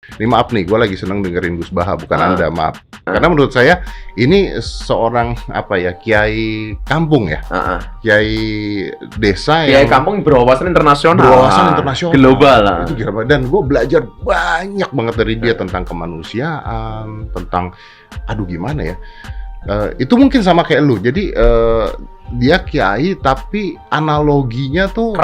Ini maaf nih, gue lagi seneng dengerin Gus Baha, bukan Anda, maaf. Ah. Karena menurut saya ini seorang apa ya, kiai kampung ya, kiai desa Kiai yang kampung berwawasan internasional. berwawasan internasional, global lah. Itu kira dan gue belajar banyak banget dari dia tentang kemanusiaan, tentang aduh gimana ya. Itu mungkin sama kayak lu. Jadi dia kiai tapi analoginya tuh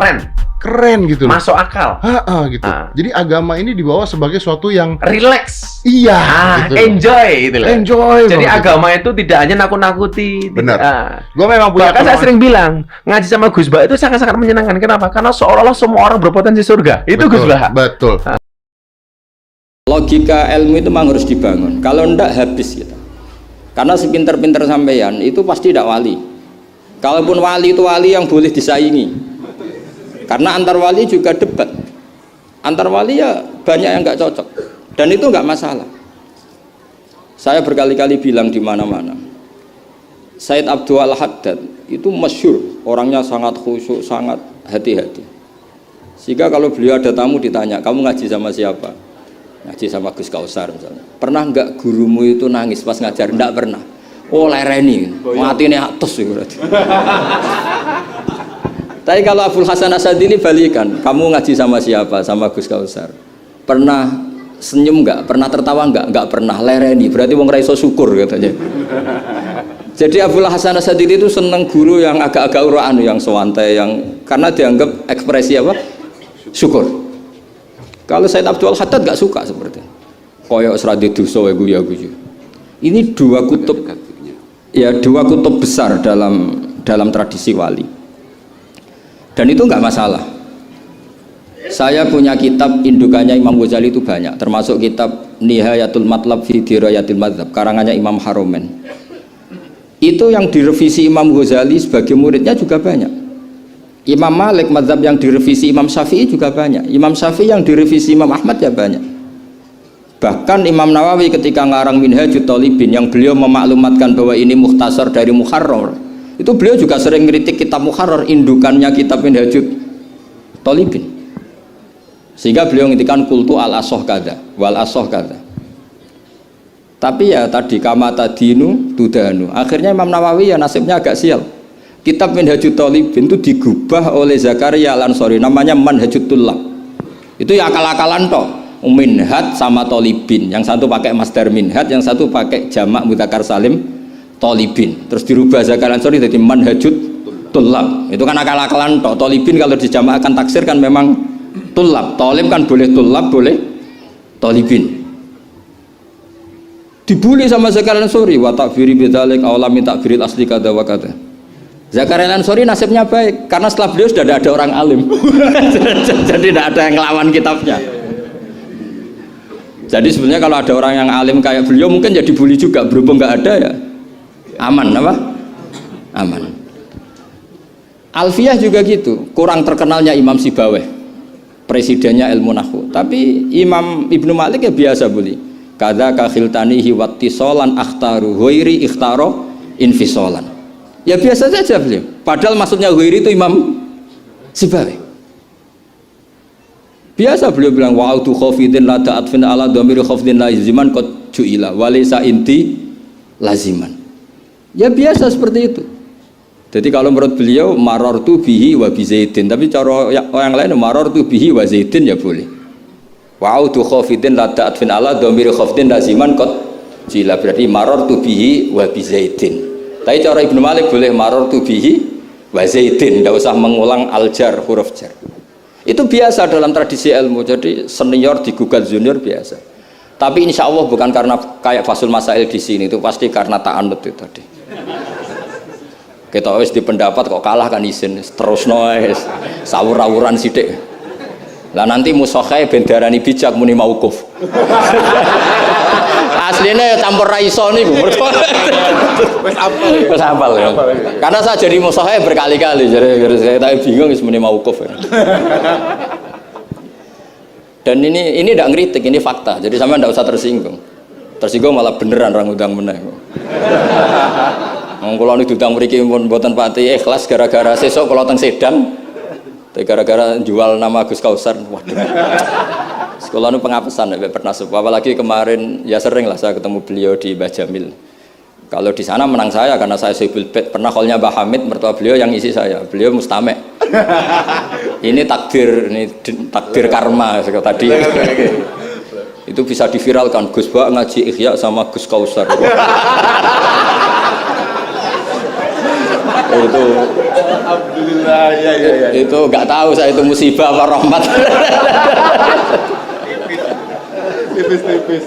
keren gitu loh. Masuk akal. Gitu. Jadi agama ini dibawa sebagai suatu yang Relax. iya, gitu. Enjoy gitu loh. Enjoy. Jadi banget agama itu tidak hanya nakut-nakuti. Benar. Tidak. Gue memang punya Bahkan saya sering bilang, ngaji sama Gus Baha itu sangat-sangat menyenangkan. Kenapa? Karena seolah-olah semua orang berpotensi surga. Itu Gus Baha. Betul. Logika ilmu itu memang harus dibangun. Kalau enggak habis kita. Karena sepinter-pinter sampeyan itu pasti tidak wali. Kalaupun wali itu wali yang boleh disaingi. Karena antar wali juga debat. Antar wali ya banyak yang nggak cocok. Dan itu nggak masalah. Saya berkali-kali bilang di mana-mana. Said Abdul Haddad itu masyhur, orangnya sangat khusyuk, sangat hati-hati. Sehingga kalau beliau ada tamu ditanya, kamu ngaji sama siapa? Ngaji sama Gus Kausar misalnya. Pernah nggak gurumu itu nangis pas ngajar? Nggak pernah. Oh lereni, mati ini atus berarti. Tapi kalau Abdul Hasan Asadili balikan, kamu ngaji sama siapa? Sama Gus Kausar. Pernah senyum nggak? Pernah tertawa nggak? Nggak pernah. Lereni, berarti wong ra iso syukur katanya. Jadi Abdul Hasan Asadili itu seneng guru yang agak-agak uraan, yang sewantai, yang karena dianggap ekspresi apa? Syukur. Kalau Said Abdul Haddad nggak suka seperti itu. Koyok seradi dosa ya guyu. Ini dua kutub, ya dua kutub besar dalam tradisi wali. Dan itu nggak masalah. Saya punya kitab indukannya Imam Ghazali itu banyak, termasuk kitab Nihayatul Matlab fi Dirayatil Madzhab karangannya Imam Haromen. Itu yang direvisi Imam Ghazali sebagai muridnya juga banyak. Imam Malik mazhab yang direvisi Imam Syafi'i juga banyak. Imam Syafi'i yang direvisi Imam Ahmad ya banyak. Bahkan Imam Nawawi ketika ngarang Minhajut Thalibin yang beliau memaklumatkan bahwa ini mukhtasar dari Muharrar, itu beliau juga sering kritik kitab Muharrar, indukannya kitab Minhajut Thalibin. Sehingga beliau ngintikan kultu al-asoh kada wal asoh kada. Tapi ya tadi kamata dinu tudanu. Akhirnya Imam Nawawi ya nasibnya agak sial. Kitab Minhajut Thalibin itu digubah oleh Zakaria Al-Ansori, namanya Manhajut Tullab. Itu ya akal-akalan toh. Minhaj sama Thalibin, yang satu pakai masdar minhaj, yang satu pakai jamak mudzakkar salim Thalibin. Terus dirubah Zakaria Al-Ansori jadi Manhajut Tullab. Itu kan akal-akalan toh. Thalibin kalau dijamakkan taksir kan memang Tullab. Thalib kan boleh Tullab, boleh Thalibin. Dibully sama Zakaria Al-Ansori, wa takfiri bidzalik awlami takfiril asli kada wa kada. Zakaria Al-Ansori nasibnya baik karena setelah beliau sudah ada orang alim. Jadi tidak ada yang ngelawan kitabnya. Jadi sebenarnya kalau ada orang yang alim kayak beliau mungkin jadi bully juga, berhubung nggak ada ya aman apa? Aman. Alfiyah juga gitu, kurang terkenalnya Imam Sibaweh, presidennya ilmu nahwu. Tapi Imam Ibnu Malik ya biasa bully. Kada kakhiltanihi wattisolan akhtaru ghairi ikhtaro infisolan. Ya biasa saja beliau. Padahal maksudnya ghairi itu Imam Sibaweh. Biasa beliau bilang wa'udu khafidin la ta'atfin ala dhamiri khafidin laziman qad ju'ila walaysa inti laziman. Ya biasa seperti itu. Jadi kalau menurut beliau marartu bihi wa bi zaidin, tapi cara yang lain marartu bihi wa zaidin ya boleh. Wa'udu khafidin la ta'atfin ala dhamiri khafidin laziman qad ju'ila, berarti marartu bihi wa bi zaidin. Tapi cara Ibnu Malik boleh marartu bihi wa zaidin, tidak usah mengulang al-jar, huruf jar. Itu biasa dalam tradisi ilmu. Jadi senior digugat junior biasa. Tapi insya Allah bukan karena kayak Fasul Masail di sini, itu pasti karena ta'anut itu tadi. Kita wis di pendapat kok kalah kan izin terus noes sawur-awuran sidik. Lah nanti musokhai bendarani bijak muni mauquf. Aslinya ya campur raiso nih wis hafal ya. Karena saya jadi musokhai berkali-kali, jadi saya tak bingung wis muni mauquf ya. Dan ini tidak ngeritik, ini fakta, jadi sampean tidak usah tersinggung. Tersinggung malah beneran orang udang meneh. Kalau ini udang mriki pun mboten pati ikhlas gara-gara sesuk kalau teng Sedan, gara-gara jual nama Gus Kausar. Waduh. Sekolah nu pengapesan ya pernah sepuh. Apalagi kemarin ya sering lah saya ketemu beliau di Mbah Jamil. Kalau di sana menang saya karena saya Sohibul Bait. Pernah callnya Mbah Hamid, mertua beliau yang isi saya. Beliau mustame'. Ini takdir karma tadi. Itu bisa diviralkan. Gus Ba ngaji Ihya sama Gus Kausar. Itu Alhamdulillah ya. itu nggak tahu saya itu musibah apa rahmat. Tipis.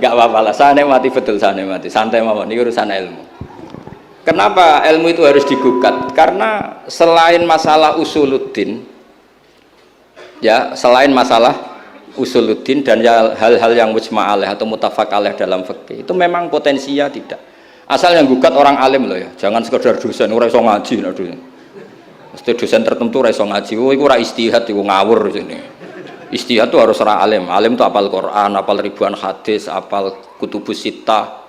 Nggak apa-apa lah, saya nikmati betul, saya nikmati santai mawon, ini urusan ilmu. Kenapa ilmu itu harus digugat? Karena selain masalah usuluddin ya, selain masalah usuluddin dan hal-hal yang mujma' alaih atau muttafaq alaih dalam fikih itu memang potensinya tidak. Asal yang gugat orang alim loh ya, jangan sekedar dosen, ora iso ngaji nek dosen. Mesti dosen tertentu ora iso ngaji, iku ora istihad, iku ngawur sini. Istihad itu harus orang alim. Alim itu apal Quran, apal ribuan hadis, apal kutubus sittah,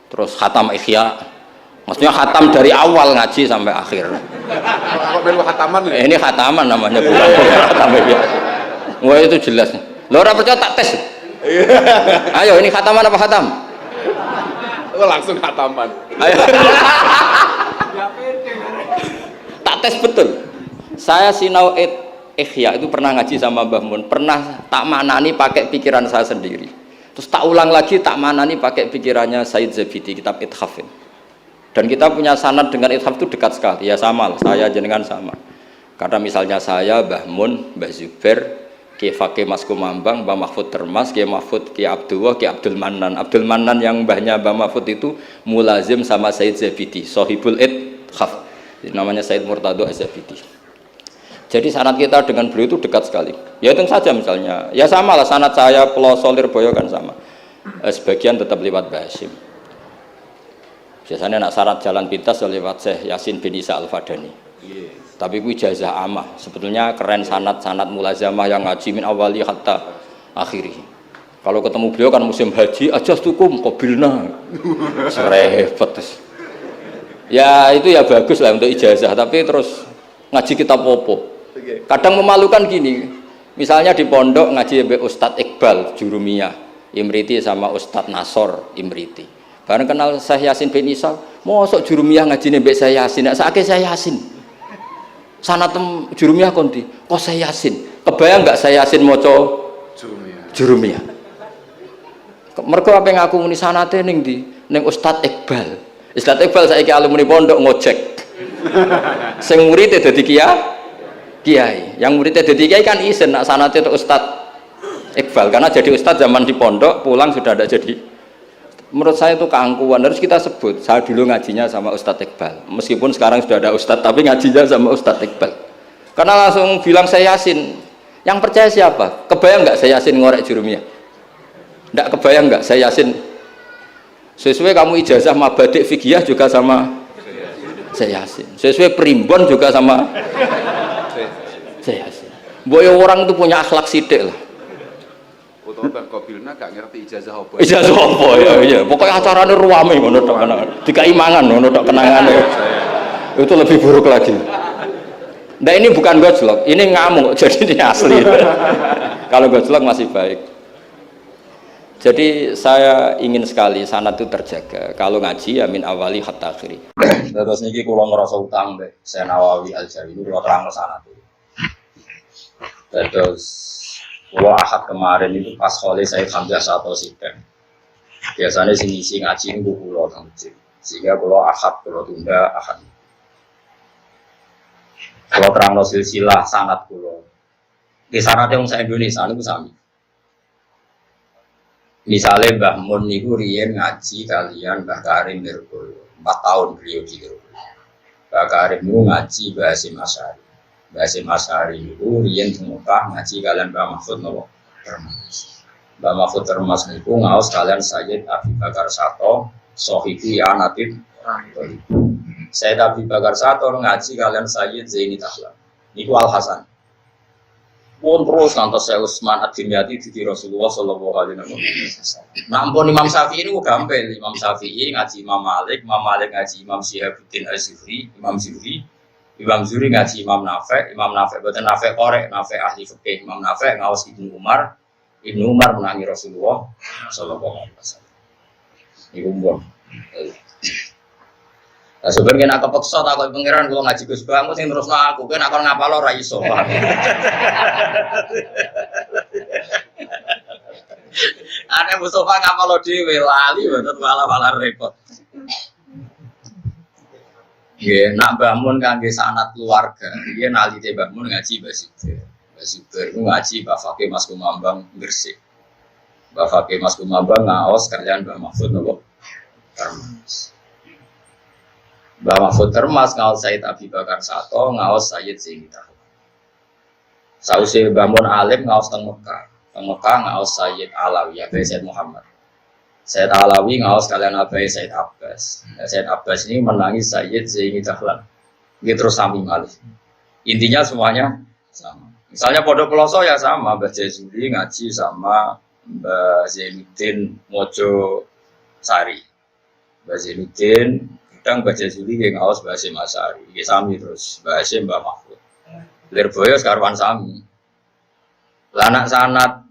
terus khatam Ihya. Maksudnya khatam dari awal ngaji sampai akhir. Khataman Ini khataman namanya, bukan khatam Ihya. Wah itu jelas. Lo ora percaya tak tes. Ayo ini khataman apa khatam? Langsung khataman. Ayo. Tak tes betul. Saya sinau Ihya itu pernah ngaji sama Mbah Mun, pernah tak manani pakai pikiran saya sendiri. Terus tak ulang lagi tak manani pakai pikirannya Said Zabidi, kitab Ithaf. Dan kita punya sanad dengan Ithaf itu dekat sekali. Ya sama lah, saya jenengan sama. Karena misalnya saya, Mbah Mun, Mbah Zubair, Ki Fakih Mas Kumambang, Mbah Mahfud Termas, Ki Mahfud, Ki Abdullah, Ki Abdul Manan. Abdul Manan yang mbahnya Mbah Mahfud itu mulazim sama Said Zabidi, Sohibul Ithaf. Namanya Said Murtado Az-Zabidi. Jadi sanad kita dengan beliau itu dekat sekali. Ya itu saja misalnya. Ya sama lah sanad saya Peloso Lirboyo kan sama. Sebagian tetap lewat Mbah Hasyim. Biasanya nak syarat jalan pintas lewat Syekh Yasin bin Isa Al-Fadani. Tapi itu ijazah amah. Sebetulnya keren sanad mulazamah yang ngaji min awali hatta akhiri. Kalau ketemu beliau kan musim haji, ajastukum qabilna. Serepet. Ya itu ya bagus lah untuk ijazah, tapi terus ngaji kitab popo. Kadang memalukan gini, misalnya di pondok ngaji mbek Ustadz Iqbal Jurumiyah Imriti sama Ustadz Nasor Imriti. Bareng kenal Syekh Yasin bin Isa, mosok Jurumiyah ngaji mbek Syekh Yasin, nek sakake Syekh Yasin. Sanatem Jurumiyah konti, kok Syekh Yasin. Kebayang enggak Syekh Yasin maca Jurumiyah? Mergo apa yang aku muni sanate ning ndi? Ning Ustadz Iqbal. Ustadz Iqbal saiki alumni pondok ngojek. Sing murid dadi kiai, yang muridnya jadi kiai kan isen nak sanate itu Ustadz Iqbal, karena jadi Ustadz zaman di pondok pulang sudah ada jadi. Menurut saya itu keangkuhan, harus kita sebut. Saya dulu ngajinya sama Ustadz Iqbal, meskipun sekarang sudah ada Ustadz, tapi ngajinya sama Ustadz Iqbal. Karena langsung bilang saya Yasin. Yang percaya siapa? Kebayang nggak saya Yasin ngorek Jurumiyah? Nggak kebayang nggak saya Yasin? Sesuai kamu ijazah mabadik fikih juga sama saya Yasin. Sesuai primbon juga sama saya Yasin. Boyo orang itu punya akhlak sidik lah. Utawa Qabilna gak ngerti ijazah apa. Ijazah apa ya? Iya, pokoknya acarane ruame ngono tok kenangan. Dikai mangan ngono tok kenangane. Itu lebih buruk lagi. Nah ini bukan gojlok, ini ngamuk, jadi ini asli. Kalau gojlok masih baik. Jadi saya ingin sekali sanad itu terjaga. Kalau ngaji ya min awali hatta akhiri. Terus niki kula ngerasa utang deh. Saya Nawawi Al-Jari ini kula terang sanad. Terus kula ahad kemarin itu pas oleh saya Hamzah Sato Sidang. Biasanya sing isi ngaji niku kula teng masjid. Sehingga kula ahad kula tunda ahad. Kula terangno silsilah sanad kula. Di sanate wong sak Indonesia niku sami. Misalnya Mbah Mun niku riyen ngaji kalian Mbah Karim Lirboyo 4 tahun beliau di Lirboyo. Mbah Karim niku ngaji Mbah Hasyim Asy'ari. Mbah Hasyim Asy'ari niku riyen teng Mekah ngaji kalian Mbah Mahfud Termas. Mbah Mahfud Termas niku ngaos kalian Sayyid Abi Bakar Sato, Sohibi Anatib. Sayyid Abi Bakar Sato ngaji kalian Sayyid Zaini Tahlan. Niku Al Hasan. Pun terus ngantos saya Utsman Ad-Dimyati di Rasulullah Shallallahu Alaihi Wasallam. Nampun Imam Syafi'i ini gampang. Imam Syafi'i ngaji Imam Malik ngaji Imam Syihabuddin Az-Zuhri, Imam Zuhri ngaji Imam Nafi' bukan Nafi' korek, Nafi' ahli fikih, Imam Nafi' ngawas Ibnu Umar, Ibnu Umar menangi Rasulullah sallallahu alaihi wasallam. Iku mbon. Nah, sebenarnya nak kepeksa takut pangeran kalau ngaji Gus Bang sing terusno aku kan aku ngapal ora iso. Ada Mustafa ngapal dhewe lali banget malah repot. Nggih, nak bangun kangge sanad keluarga. Dia nalite bangun ngaji Basibir. Basibir ku ngaji Mbak Fakih Mas Kumambang Gresik. Mbak Fakih Mas Kumambang ngaos kalian Mbah Mahfud napa? Termas. Mbah Mahfud Termas ngaos Said Abi Bakar Sato, ngaos Sayyid Zainita. Sause Mbah Mun Alim ngaos teng Mekah. Teng Mekah ngaos Sayyid Alawi, Abai Sayyid Muhammad. Sayyid Alawi ngaos kalian Abai Sayyid Abbas. Nah, Sayyid Abbas ini menangi Sayyid Zainita. Gitu terus sami malih. Intinya semuanya sama. Misalnya Pondok Peloso ya sama, Mbah Jazuli ngaji sama Mbah Zainuddin Mojo Sari. Mbah Zainuddin kadang baca Juli yang ngawas bahasa Masari, ya sami terus bahasa Mbak Mahfud. Lirboyo sekarwan sami. Lanak sanat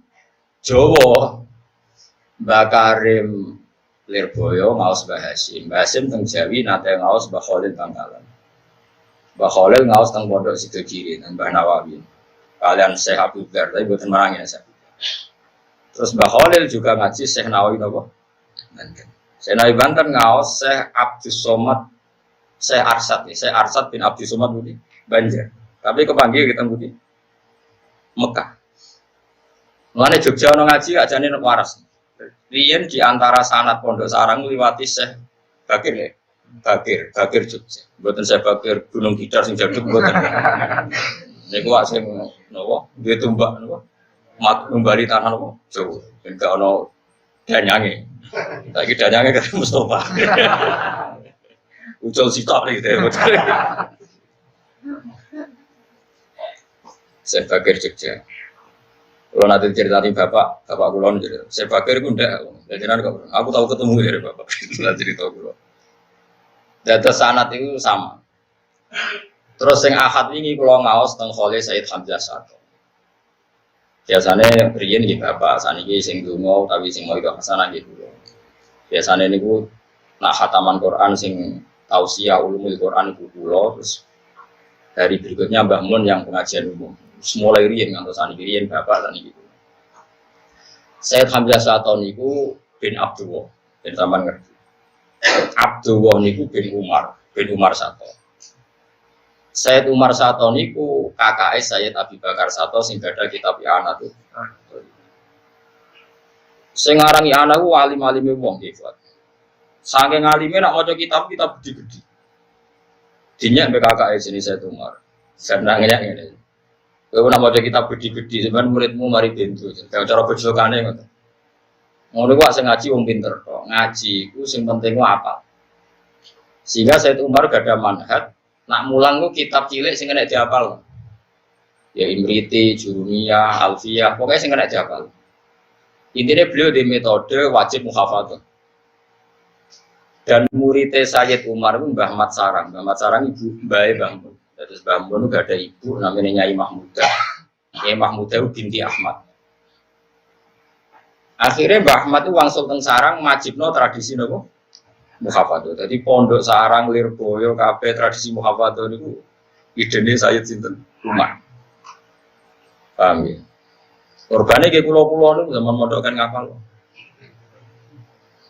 Jawa Mbak Karim Lirboyo ngawas bahasa. Mbak Hasim teng Jawi nate ngawas Mbak Khalil Tanggalan. Mbak Khalil ngawas teng Pondok Sidogiri dan Mbak Nawawi. Kalian Syekh Abdul Bar, tapi buatan marangnya saya. Terus Mbak Khalil juga ngaji Syekh Nawawi napa? Saya Nabi Banten ngaos Syekh Abdus Somad, Syekh Arsad, Syekh Arsad bin Abdus Somad budi Banjar. Tapi kepanggil kita budi Mekah. Mengenai Jogja ono ngaji ajane nek waras. Riyen di antara sanad Pondok Sarang liwati Syekh Bakir ya. Bakir Jogja. Mboten Syekh Bakir Gunung Kidar sing jaduk mboten. Niku wak sing napa? Duwe tumbak napa? Mat numbali tanah napa? Jawa. Ben gak ono danyange. Lagi danyange ke Mustafa. Ucul sitok nih gitu. Saya Bakir Jogja. Kalau nanti ceritain bapak kulon jadi. Saya Bakir itu ndak. Jadi aku tahu ketemu dari bapak. Nanti cerita kulon. Data sanad itu sama. Terus yang akad ini kalau ngaos teng Khalil Said Hamzah Sato. Biasanya riyen nggih bapak saniki sing donga tapi sing mau hasanah nggih kula. Biasanya niku nak khataman Quran sing tausiah ulumul Quran iku kula terus dari berikutnya Mbah Mun yang pengajian umum. Mulai riyen ngantos saniki riyen bapak saniki. Said Hamzah Sato niku bin Abdullah, ben sampean ngerti. Abdullah niku bin Umar Sato. Said Umar Sato niku kakake Sayyid Abi Bakar Sato sing gadah kitab I'anah tuh. Sing aran I'anah ku alim-alime wong hebat. Saking alime nak maca kitab gede-gede. Dinyak mbek kakake jenis Said Umar. Senang ngene. Kowe nak maca kitab gede-gede sampean muridmu mari bentu. Cara bojokane ngoten. Ngono ku sing ngaji wong pinter kok. Ngaji ku sing penting ku apa? Sehingga Said Umar gadah manhaj nak mulang ku kitab cilik sing kena dihafal. Ya Imriti, Jurumiyah, Alfiyah, pokoknya sing kena dihafal. Intinya beliau di metode wajib muhafadzah. Dan muridnya Sayyid Umar itu Mbah Mat Sarang. Mbah Mat Sarang ibu Mbah Mun. Terus Mbah Mun itu ada ibu namanya Nyai Mahmudah. Nyai Mahmudah itu binti Ahmad. Akhirnya Mbah Ahmad itu wangsul teng Sarang majibno tradisi nopo muhafadzah. Jadi Pondok Sarang, Lirboyo, kabeh tradisi muhafadzah niku idene Sayyid sinten Umar. Paham ya? Korbane ke pulau-pulau niku zaman mondok kan ngapal.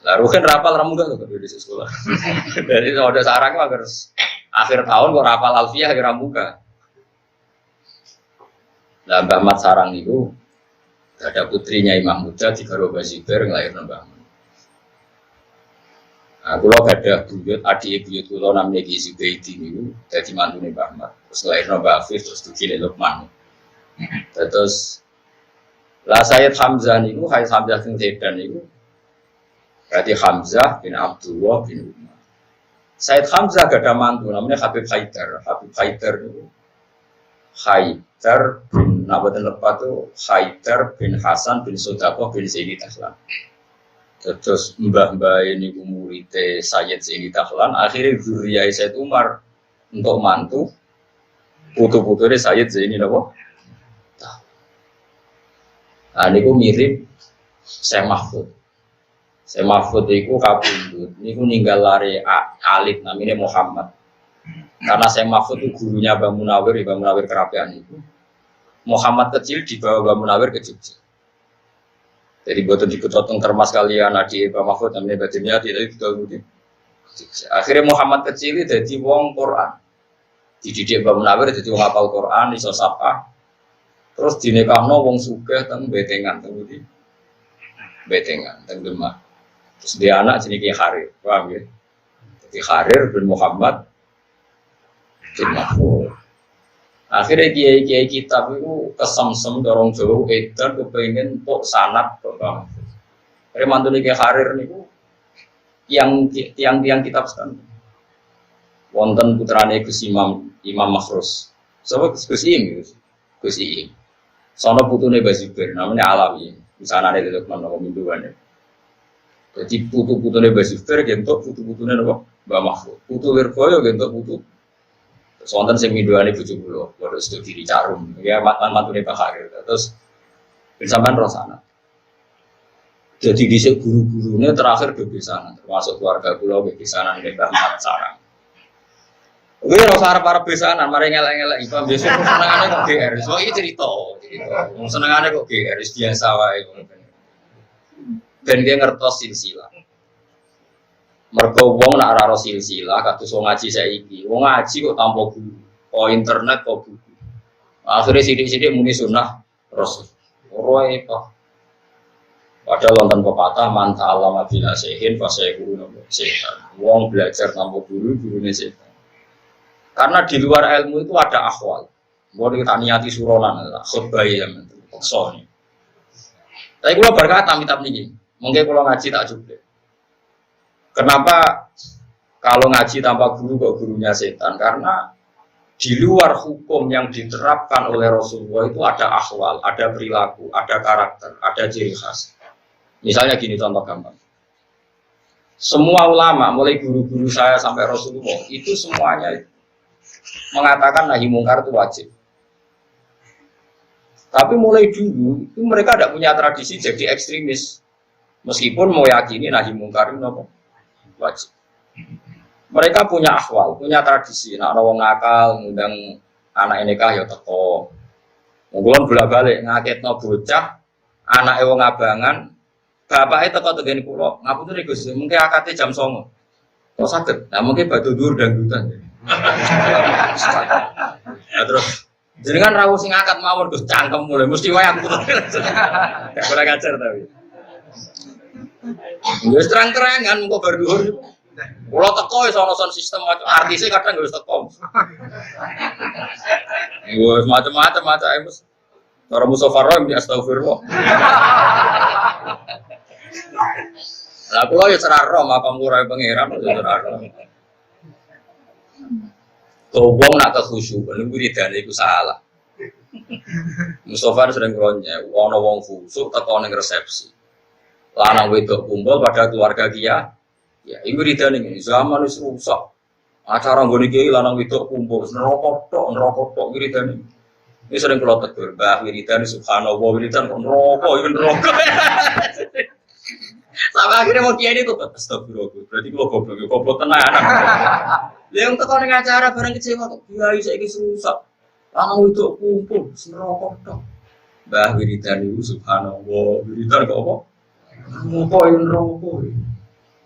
Lah rugen rapal ra munggah kok di sekolah. Dari Pondok Sarang agar akhir tahun kok rapal Alfiyah ra munggah. Lah Mbah Mat Sarang niku ada putrinya Imam Muda di Garo Basibir ngelahirkan Mbah Mun. Nah, kalau ada buyut, adik buyut kalau namanya Ki Zubaidi niku dadi mantune Mbah Mat. Terus ngelahirkan Mbah Afif terus dugi Lukman. Terus lah Sayyid Hamzah niku Hamzah bin Zaidan niku berarti Hamzah bin Abdullah bin Umar. Sayyid Hamzah gada mantu namanya Habib Haidar. Habib Haidar niku Haidar bin Nabatul Lepat itu Haidar bin Hasan bin Sodakoh bin Zaini Tahlan. Terus mbah-mbah ini muridnya Sayyid Zaini Tahlan. Akhirnya zuriyah Sayyid Umar untuk mantu putu-putunya Sayyid Zaini Tahlan. Nah niku mirip Syekh Mahfud. Syekh Mahfud iku kabundut. Niku ninggal lare alit namanya Muhammad. Karena Syekh Mahfud itu gurunya Mbah Munawir, Mbah Munawir Kerapian itu. Muhammad kecil dibawa Mbah Munawir ke Jogja. Jadi buat dikutotong termas kalian adik Mbah Mahfud namanya badannya tidak itu. Akhirnya Muhammad kecil itu jadi wong Quran. Dididik Mbah Munawir jadi wong hafal Quran, iso sapa. Terus dinekahno wong sugih teng Betengan teng ndi? Betengan teng Demak. Terus dia anak jenenge Ki Harir, paham ya? Ki Harir bin Muhammad bin Mahfud. Akhirnya kiai-kiai kitab itu kesemsem dorong jauh edan kepengen tok sanad Bapak Mahfud. Akhirnya mantune Ki Harir niku yang tiang kitab sekarang. Wonten putrane Gus Imam Makhrus. Sapa Gus Im? Gus Im. Sono putune Basibir, namanya Alawi. Misalnya ada Lukman Nawawi Minduane. Jadi putu-putune Basibir, gentok putu-putune Mbah Mahfud. Putu Lirboyo gentok putu. Wonten sing Minduane bojo kula, padha studi di Carum. Ya mantune Pak Harir. Terus sampean rosana. Jadi dhisik guru-gurune terakhir do besanan, termasuk keluarga kula besanan nek Mbah Sarang. Gue rasa arep-arep besanan, mari ngelek-ngelek Ibam besok senengane kok GR. So iki cerita. Senengane kok GR biasa wae. Ben dia ngertos silsilah. Mergo wong nek ora silsilah kados wong ngaji saiki. Wong ngaji kok tanpa guru. Kok internet kok buku. Akhirnya sithik-sithik muni sunah Rasul. Ora apa. Padahal wonten pepatah man ta'allama bila sehin fa sayqulu sehan. Wong belajar tanpa guru, gurune sehan. Karena di luar ilmu itu ada akhwal. Boleh kita niati suronan, khutbah ya, paksa nih. Tapi kalau berkata kitab ini, mungkin kalau ngaji tak cukup. Kenapa kalau ngaji tanpa guru kok gurunya setan? Karena di luar hukum yang diterapkan oleh Rasulullah itu ada akhwal, ada perilaku, ada karakter, ada ciri khas. Misalnya gini contoh gampang. Semua ulama, mulai guru-guru saya sampai Rasulullah, itu semuanya mengatakan nahi mungkar itu wajib. Tapi mulai dulu itu mereka tidak punya tradisi jadi ekstremis. Meskipun mau yakini nahi mungkar itu apa? Wajib. Mereka punya akhwal, punya tradisi. Nah, orang ngakal, ngundang anak nikah ya teko. Ngulon bolak-balik ngaketno bocah, anak wong abangan, bapaknya teko tegene kula. Ngapunten Gus, mungkin akate jam 09.00. Kok saged? Nah, mungkin batu dhuwur dangdutan. Nah, terus jenengan rawuh sing akad mawon Gus cangkem mulai mesti wae aku. Gak kurang ajar tapi. Wis terang-terangan kok bar dhuwur. Kula teko wis ana sound system artise kadang wis teko. Wis macam-macam ae Mas. Cara Mustofa Roy di astagfirullah. Lah kula ya ora rom apa murah pangeran ya ora rom. Wong nak kekhusyukan niku wiridane iku salah. Mustofa sering ngronyek, ana wong khusuk teko ning resepsi. Lanang wedok kumpul pada keluarga kia. Ya, iku wiridane ngene, zaman wis rusak. Acara nggone kiai lanang wedok kumpul, neraka tok wiridane. Ini sering kula tegur, Mbah wiridan subhanallah wiridan kok neraka, iku neraka. Sampai akhirnya mau kiai itu astagfirullah. Berarti kula goblok tenan. Yang teko ning acara bareng kecewa kok kiai saiki rusak. Lanang wedok kumpul, neraka tok. Mbah wiridan niku subhanallah, wiridan kok apa? Neraka yo neraka.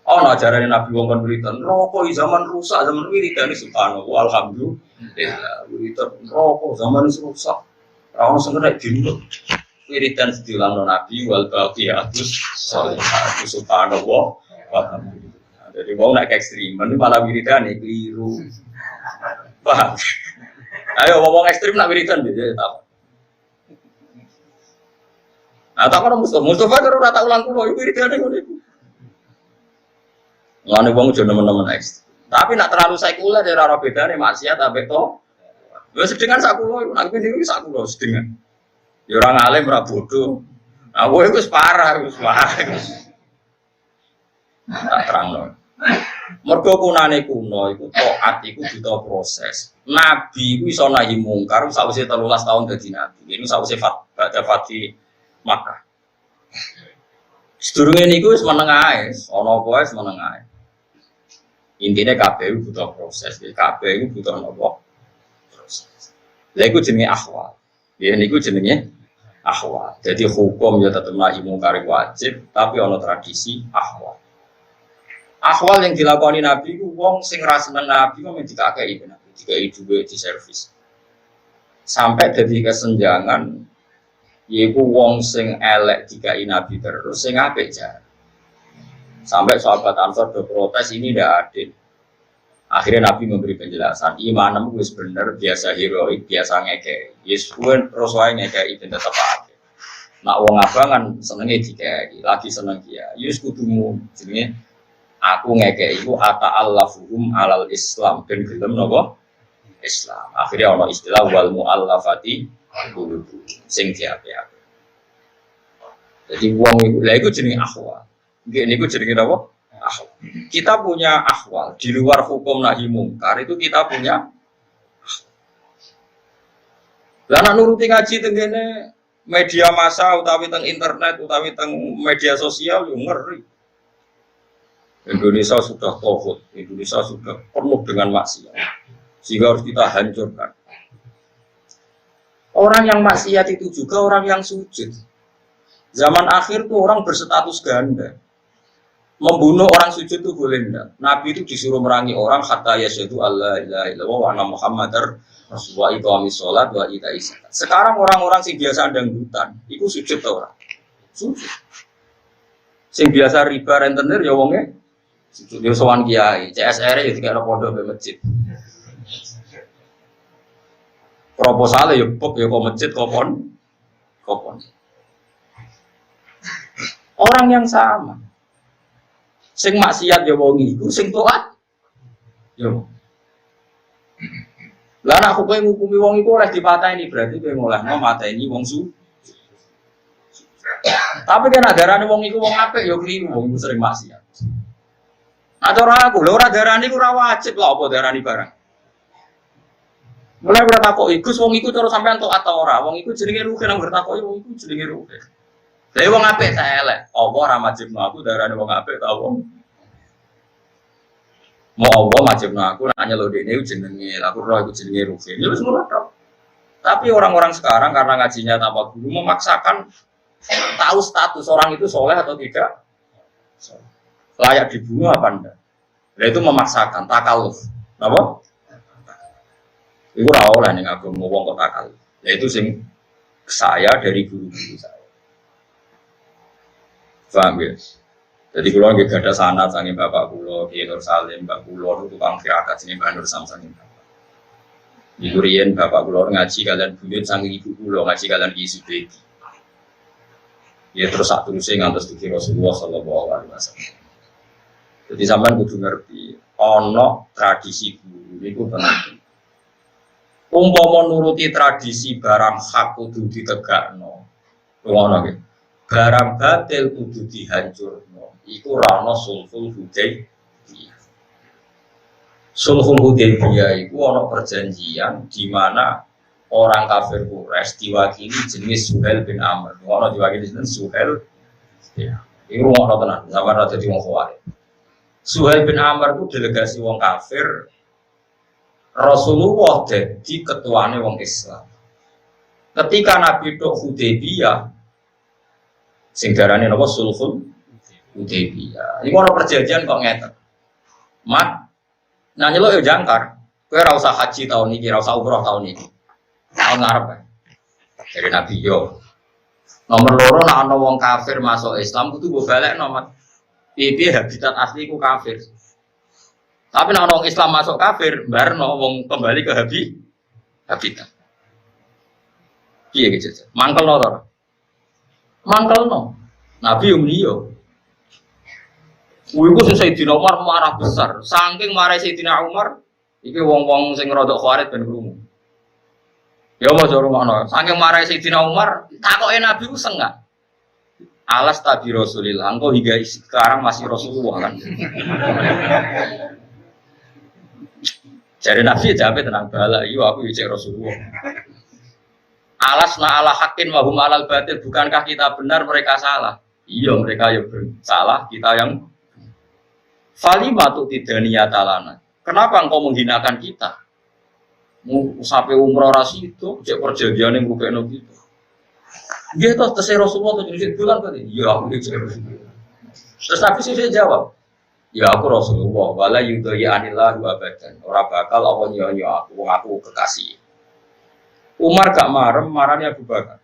Ana ajarane Nabi wong kon wiridan, neraka zaman rusak, zaman wiridan subhanallah, alhamdulillah. Wiridan neraka zaman rusak. Ora ono sing nek dinut. Wiridan sedilangno Nabi wal baqiyatus sholihah subhanallah walhamdulillah. Jadi wong nek ekstrem ini malah wiridan keliru. Paham? Ayo ngomong ekstrem nak wiridan dia tak. Nah, tak ono Mustofa karo ora tak ulang kulo wiridane ngono iku. Ngene wong aja nemen-nemen ekstrem. Tapi nak terlalu sekuler ya ora bedane maksiat ambek to. Wis sedengan sak kulo iku nak niku sak kulo sedengan. Ya ora ngalim ora bodoh. Nah, kowe iku wis parah. Tak terangno. Mergo kunane kuno iku taat iku butuh proses. Nabi iku iso nahi mungkar sawise 13 tahun dadi nabi. Ini sawise Fati Makkah. Sedurunge niku wis meneng ae, ana apa wae wis meneng ae. Intine kabeh butuh proses, kabeh iku butuh napa? Proses. Lha iku jenenge akhwal. Ya niku jenenge akhwal. Jadi hukum ya tetep nahi mungkar wajib, tapi ana tradisi akhwal. Akhwal yang dilakoni Nabi ku wong sing ra seneng Nabi kok dikakei Nabi, dikai dhuwit di servis. Sampai dadi kesenjangan yaiku wong sing elek dikai Nabi terus sing apik jar. Sampai sahabat Ansor do protes ini ndak adil. Akhirnya Nabi memberi penjelasan, imanmu wis bener, biasa heroik, biasa ngekei. Yes, kuwi terus wae ngekei ben tetep apik. Nak wong abangan senenge dikei, lagi seneng dia. Yes kudumu jenenge aku ngekei iku ata'allafuhum alal Islam ben gelem napa? Islam. Akhirnya ana istilah wal muallafati qulubuhum sing diape-ape. Jadi wong iku lha iku jenenge akhwal. Nggih niku jenenge napa? Akhwal. Kita punya akhwal di luar hukum nahi mungkar itu kita punya. Lah nek nuruti ngaji tengene media massa utawi teng internet utawi teng media sosial yo ngeri. Indonesia sudah tauhid, Indonesia sudah penuh dengan maksiat. Sehingga harus kita hancurkan. Orang yang maksiat itu juga orang yang sujud. Zaman akhir tuh orang berstatus ganda. Membunuh orang sujud itu boleh enggak? Nabi itu disuruh merangi orang hatta yasyhadu alla ilaha illallah wa anna muhammadar rasulullah iqamis shalat wa ita'iz zakat. Sekarang orang-orang sing biasa dangdutan, itu sujud ta ora? Sujud. Sing biasa riba rentenir ya wonge sujud yo sowan kiai, CSR ya dikira pondok be masjid. Proposale ya bok ya kok masjid kopon. Orang yang sama. Sing maksiat ya wong iku, sing taat yo. Lah nek kowe ngukumi wong iku oleh dipateni berarti kowe ngolehno mateni wong su. Tapi kan adarane wong iku wong apik ya kliru, wong iku sering maksiat. Nah cara aku, lho ora darani ku ora wajib lho apa darani barang. Mulai bertakoki, Gus wong iku cara sampean taat ta ora? Wong iku jenenge rugi nang bertakoki wong iku jenenge rugi. Lah wong apik ta elek, apa ora wajibno aku darani wong apik ta wong. Mau apa wajibno aku nanya lho dene jenenge, aku ora iku jenenge rugi. Ya wis ngono tok. Tapi orang-orang sekarang karena ngajinya tanpa guru memaksakan tahu status orang itu soleh atau tidak. Layak dibunuh apa enggak? Nah itu memaksakan takalluf. Napa? Iku ora oleh ning agama wong kok takalluf. Nah itu sing saya dari guru-guru saya. Paham ya? Jadi kula nggih gadah sanad saking bapak kula Ki Nur Salim, mbak kula tukang kirakat sing Mbah Nur Samsung. Iku riyen bapak kula ngaji kalian buyut saking ibu kula ngaji kalian Ki Subedi. Ya terus sak teruse ngantos dugi Rasulullah sallallahu alaihi wasallam. Jadi sampean kudu ngerti, ana tradisi guru niku penting. Umpama nuruti tradisi barang hak kudu ditegakno. Ngono nggih. Barang batil kudu dihancurno. Iku ora ana sulhul Hudaybiyah. Sulhul Hudaybiyah iku ana perjanjian di mana orang kafir Quraisy diwakili jenenge Suhail bin Amr. Ono diwakili jenenge Suhail. Ya. Iku ngono tenan, sampeyan ora dadi wong Khawarij. Suhail bin Amr itu delegasi wong kafir. Rasulullah jadi ketuane wong Islam. Ketika Nabi tok Hudaybiyah sing darane napa sulhul Hudaybiyah. Iku ora perjanjian kok ngeten. Mat nah nyeluk yo jangkar. Kowe ora usah haji tahun iki, ora usah umroh tahun iki. Tahun ngarep. Dari Nabi yo. Nomor loro nek ana wong kafir masuk Islam kudu mbok balekno, Mat. Piye habitat asli ku kafir. Tapi nek orang Islam masuk kafir, barno wong kembali ke habitat. Piye gitu? Mangkelno to. Mangkelno. Nabi umliyo. Kuwi ku Sayyidina Umar marah besar. Saking marah Sayyidina Umar, iki wong-wong sing rodok Khawarij ben krungu. Ya mau jare ngono. Saking marah Sayyidina Umar, takoke Nabi ku sengak. Alas tabi Rasulillah, engkau hingga sekarang masih Rasulullah kan? Jadi Nabi jawab tenang bala, iya aku cek Rasulullah. Alasna ala hakin wa hum alal batil, bukankah kita benar mereka salah? Iya, mereka yang salah, kita yang falimatu tidaniyata lana. Kenapa engkau menghinakan kita? Sampai umroh rasi itu, cek perjanjian yang bukan gitu. Dia tuh terus Rasulullah tuh jadi bilang tadi, ya aku itu Rasulullah. Terus Nabi sih jawab, ya aku Rasulullah, wala yudhaya anillah wa abadan. Orang bakal Allah nyonya aku kekasih. Umar gak marahnya Abu Bakar.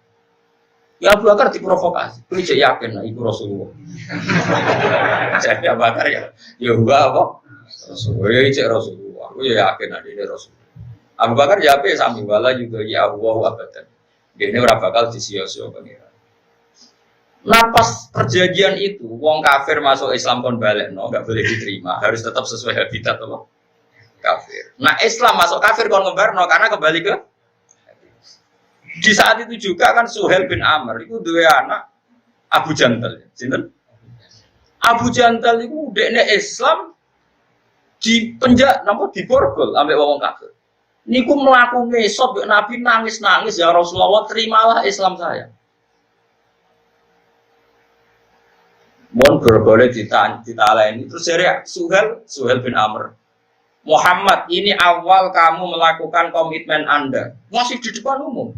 Ya Abu Bakar diprovokasi. Aku cek yakin lah itu Rasulullah. Jadi Abu Bakar ya gua apa? Rasulullah, ya cek Rasulullah. Aku ya yakin ada ini Rasulullah. Abu Bakar ya apa sami wala yudhaya Allah abadan. Dia ini orang bakal disio-sio pengiran. Nah pas perjanjian itu, wong kafir masuk Islam kon balik, nggak boleh diterima, harus tetap sesuai habitat Allah. Kafir. Nah Islam masuk kafir kon ngebarno karena kembali ke. Di saat itu juga kan Suhail bin Amr itu dua anak Abu Jandal. Sinten? Abu Jandal itu dekne Islam di penjara, napa diborgol ambek wong kafir. Niku melaku ngesot Nabi nangis-nangis ya Rasulullah terimalah Islam saya. Mohon boleh ditalain. Terus dari Suhail bin Amr, Muhammad ini awal kamu melakukan komitmen Anda masih di depan umum.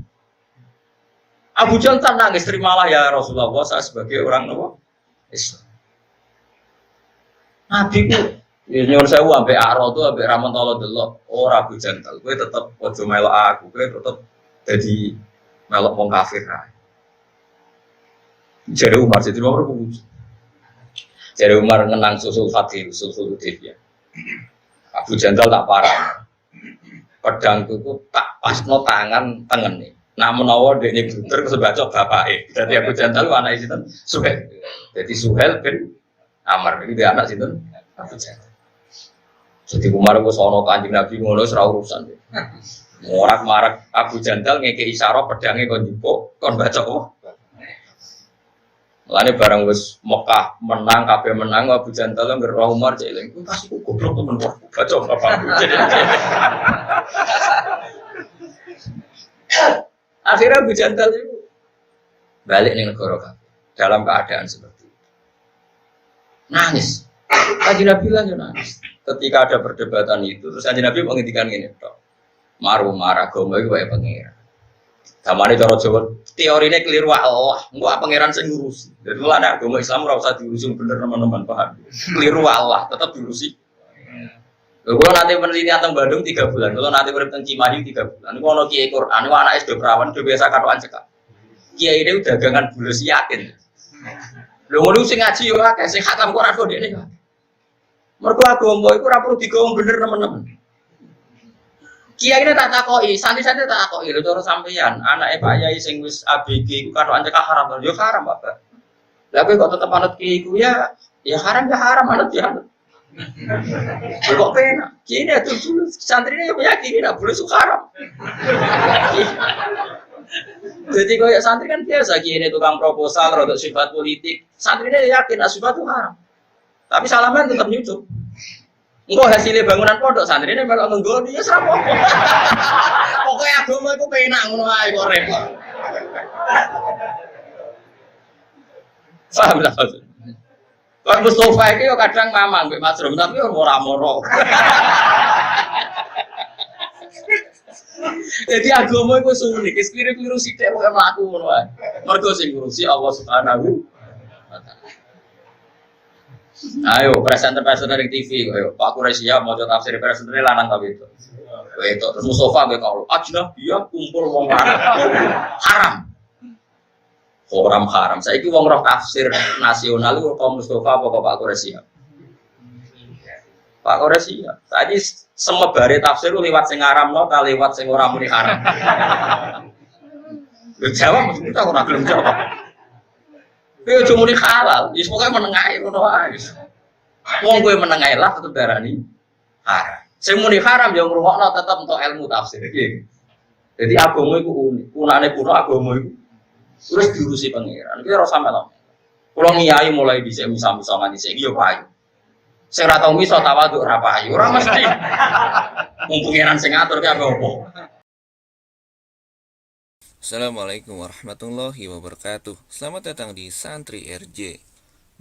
Abu Jahal nangis terimalah ya Rasulullah saya sebagai orang Islam. Nabi ku nyon sewu ambek Aro tuh ambek Ramontolo delok ora Abu Jahal kowe tetep aja melok aku kowe tetep dadi melok wong kafir ae. Jare Umar jadi nomor puji. Jare Umar ngenang susul Fatih susul Hudaybiya. Abu Jahal tak parah. Pedang tuku tak pasno tangan tengene. Nah menawa dekne buter kesebaca bapake. Dadi Abu Jahal anake sinten? Suhail. Dadi Suhail bin Amr iki dia anak sinten? Abu Jahal. Jadi Umar wis ana Kanjeng Nabi ngono ora urusan. Morak-marak Abu Jahal ngekeki isyarat pedange kon njupuk kon baca oh. Lane barang wis Mekah menang kabeh menang Abu Jahal ngerah Umar cek eling. Pasti goblok temen kok baca apa. Akhirnya Abu Jahal itu balik ning negara kafir dalam keadaan seperti itu. Nangis. Kanjeng Nabi lah nangis. Ketika ada perdebatan itu, terus Kanjeng Nabi menghentikan gini, "Tok. Marah agama iki wae pangeran." Zamane cara Jawa, teorine keliru Allah, engko pangeran sing ngurusi. Dadi mulane agama Islam ora usah diurusi bener teman-teman paham. Keliru Allah, tetap diurusi. Kalau nanti penelitian tentang Bandung 3 bulan, kalau nanti bertemu Cimahi 3 bulan, kalau kiai Quran, kalau anak SD perawan, udah biasa katoan cekak. Kiai ini udah dagangan bulus yakin. Lo mau sing ngaji yo akeh, sing khatam Quran kok dekne. Mergo agama iku ora perlu digawe bener teman-teman. Kiai ini tak takoki, santri-santri tak takoki lho cara sampeyan, anake Pak Yai sing wis ABG iku katoan cekak haram, yo haram, Bapak. Lah kowe kok tetep anut kiai iku ya haram anut ya. Kok penak? Kini ada dulu santrinya yang meyakini nak boleh haram. Jadi kayak santri kan biasa kini tukang proposal atau sifat politik. Santrinya yakin sifat itu haram. Tapi salaman tetap nyucuk. Engkau hasilnya bangunan pondok santrinya malah menggoni ya serap apa. Pokoknya agama itu penak ngono ae kok repot. Paham lah maksud. Kalau Mustafa itu kadang mamang, Mas Rum, tapi moro-moro. Jadi agama itu sulit, keliru-keliru sithik kok mlaku ngono wae. Mergo sing ngurusi Allah Subhanahu wa taala. Ayo presenter-presenter di TV, ayo Pak Quraisy mau tafsir presenter lanang ta itu. Itu terus Mustafa mbek kalau ajnabiyah kumpul wong lanang. Haram. Haram. Saiki wong roh tafsir nasional kok Mustafa apa Pak Quraisy. Pak Quraisy. Tadi semebare tafsir liwat sing ngaramno ta liwat sing ora muni haram. Lho jawab mesti ora gelem jawab. Kowe aja muni halal, wis pokoke menengae ngono wae. Wong kowe menengae lah tetep darani haram. Sing muni haram ya ngrungokno tetep entuk ilmu tafsir iki. Jadi agama iku unik. Kunane kuno agama iku terus diurusi pangeran. Iki ora sampe lho. Kula ngiyai mulai dhisik misah-misah nganti saiki yo payu. Sing ora tau misah tawaduk ora payu. Ora mesti. Wong pangeran sing ngatur ki apa-apa. Assalamualaikum warahmatullahi wabarakatuh. Selamat datang di Santri RJ.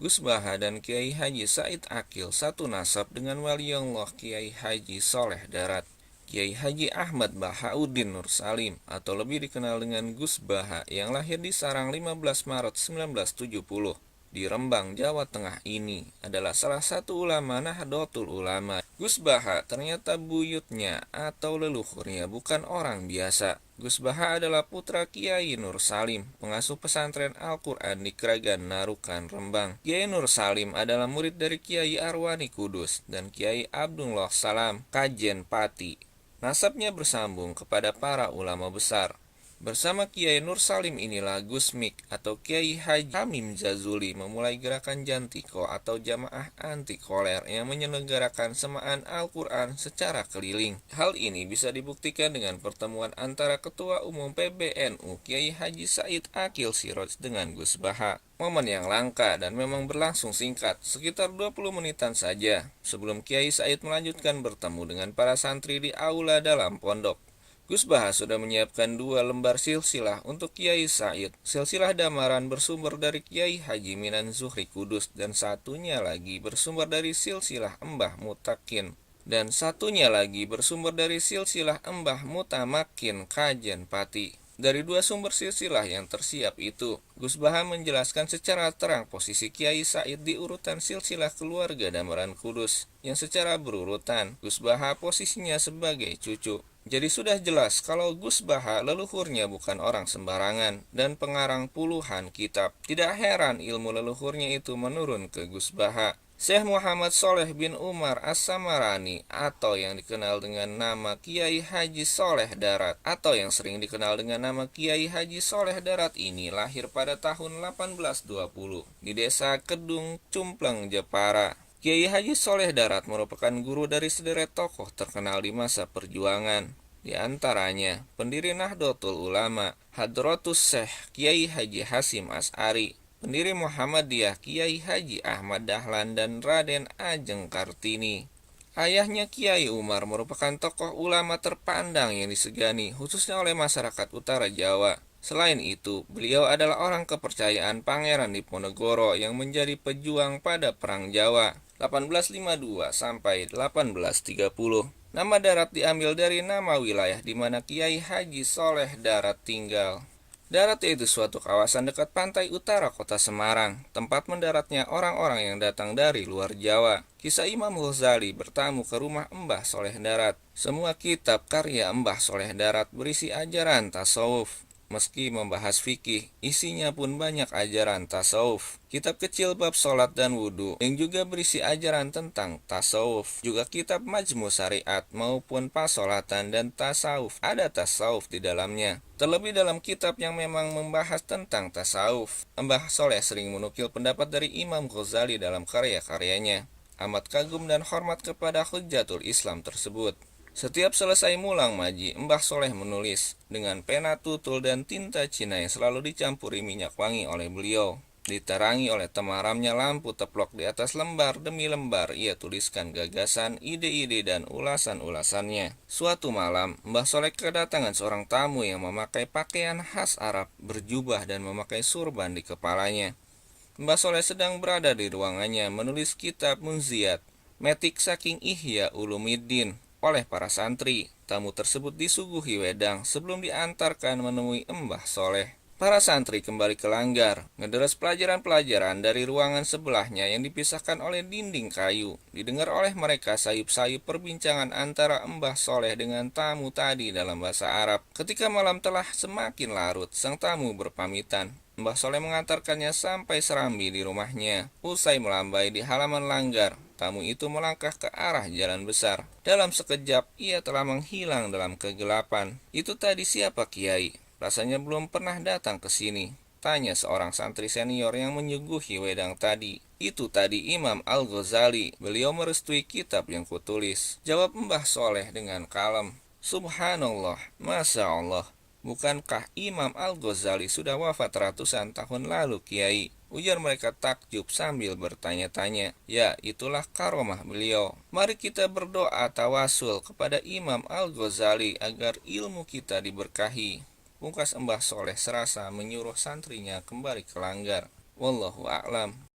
Gus Baha dan Kiai Haji Said Akil satu nasab dengan Waliullah Kiai Haji Soleh Darat. Kiai Haji Ahmad Bahauddin Nur Salim atau lebih dikenal dengan Gus Baha yang lahir di Sarang 15 Maret 1970 di Rembang, Jawa Tengah ini adalah salah satu ulama Nahdlatul Ulama. Gus Baha ternyata buyutnya atau leluhurnya bukan orang biasa. Gus Baha adalah putra Kiai Nur Salim, pengasuh pesantren Al-Quran di Kragan Narukan, Rembang. Kiai Nur Salim adalah murid dari Kiai Arwani Kudus dan Kiai Abdullah Salam, Kajen Pati. Nasabnya bersambung kepada para ulama besar. Bersama Kiai Nur Salim inilah Gus Mik atau Kiai Haji Hamim Jazuli memulai gerakan Jantiko atau Jamaah Anti Koler yang menyelenggarakan semaan Al-Quran secara keliling. Hal ini bisa dibuktikan dengan pertemuan antara Ketua Umum PBNU Kiai Haji Said Akil Siroj dengan Gus Baha. Momen yang langka dan memang berlangsung singkat, sekitar 20 menitan saja, sebelum Kiai Said melanjutkan bertemu dengan para santri di aula dalam pondok. Gus Baha sudah menyiapkan 2 lembar silsilah untuk Kiai Said. Silsilah Damaran bersumber dari Kiai Haji Minan Zuhri Kudus dan satunya lagi bersumber dari silsilah Mbah Mutakin. Dan satunya lagi bersumber dari silsilah Mbah Mutamakin Kajen Pati. Dari 2 sumber silsilah yang tersiap itu, Gus Baha menjelaskan secara terang posisi Kiai Said di urutan silsilah keluarga Damaran Kudus, yang secara berurutan Gus Baha posisinya sebagai cucu. Jadi sudah jelas kalau Gus Baha leluhurnya bukan orang sembarangan dan pengarang puluhan kitab. Tidak heran ilmu leluhurnya itu menurun ke Gus Baha. Syekh Muhammad Soleh bin Umar As-Samarani atau yang dikenal dengan nama Kiai Haji Soleh Darat atau yang sering dikenal dengan nama Kiai Haji Soleh Darat ini lahir pada tahun 1820 di desa Kedung Cumpleng, Jepara. Kiai Haji Soleh Darat merupakan guru dari sederet tokoh terkenal di masa perjuangan. Di antaranya, pendiri Nahdlatul Ulama, Hadratus Syekh Kiai Haji Hasim As'ari, pendiri Muhammadiyah Kiai Haji Ahmad Dahlan dan Raden Ajeng Kartini. Ayahnya Kiai Umar merupakan tokoh ulama terpandang yang disegani, khususnya oleh masyarakat utara Jawa. Selain itu, beliau adalah orang kepercayaan Pangeran Diponegoro yang menjadi pejuang pada Perang Jawa 1852 sampai 1830. Nama Darat diambil dari nama wilayah di mana Kiai Haji Soleh Darat tinggal. Darat yaitu suatu kawasan dekat pantai utara kota Semarang, tempat mendaratnya orang-orang yang datang dari luar Jawa. Kisah Imam Ghazali bertamu ke rumah Mbah Soleh Darat. Semua kitab karya Mbah Soleh Darat berisi ajaran tasawuf. Meski membahas fikih, isinya pun banyak ajaran tasawuf. Kitab kecil bab sholat dan wudhu yang juga berisi ajaran tentang tasawuf. Juga kitab Majmu Syariat maupun pasolatan dan tasawuf. Ada tasawuf di dalamnya. Terlebih dalam kitab yang memang membahas tentang tasawuf, Mbah Soleh sering menukil pendapat dari Imam Ghazali dalam karya-karyanya. Amat kagum dan hormat kepada Hujjatul Islam tersebut. Setiap selesai mulang maji, Mbah Soleh menulis dengan pena tutul dan tinta Cina yang selalu dicampuri minyak wangi oleh beliau. Diterangi oleh temaramnya lampu teplok di atas lembar demi lembar, ia tuliskan gagasan, ide-ide, dan ulasan-ulasannya. Suatu malam, Mbah Soleh kedatangan seorang tamu yang memakai pakaian khas Arab, berjubah dan memakai surban di kepalanya. Mbah Soleh sedang berada di ruangannya menulis kitab Munziat, metik saking Ihya Ulumiddin, oleh para santri. Tamu tersebut disuguhi wedang sebelum diantarkan menemui Mbah Soleh. Para santri kembali ke langgar, ngederes pelajaran-pelajaran dari ruangan sebelahnya yang dipisahkan oleh dinding kayu. Didengar oleh mereka sayup-sayup perbincangan antara Mbah Soleh dengan tamu tadi dalam bahasa Arab. Ketika malam telah semakin larut, sang tamu berpamitan. Mbah Soleh mengantarkannya sampai serambi di rumahnya. Usai melambai di halaman langgar, tamu itu melangkah ke arah jalan besar. Dalam sekejap, ia telah menghilang dalam kegelapan. Itu tadi siapa Kiai? Rasanya belum pernah datang ke sini, tanya seorang santri senior yang menyuguhi wedang tadi. Itu tadi Imam Al-Ghazali. Beliau merestui kitab yang kutulis. Jawab Mbah Soleh dengan kalem. Subhanallah, Masya Allah. Bukankah Imam Al-Ghazali sudah wafat ratusan tahun lalu, Kiai? Ujar mereka takjub sambil bertanya-tanya. Ya, itulah karomah beliau. Mari kita berdoa tawasul kepada Imam Al-Ghazali agar ilmu kita diberkahi. Pungkas Mbah Soleh serasa menyuruh santrinya kembali ke langgar. Wallahu a'lam.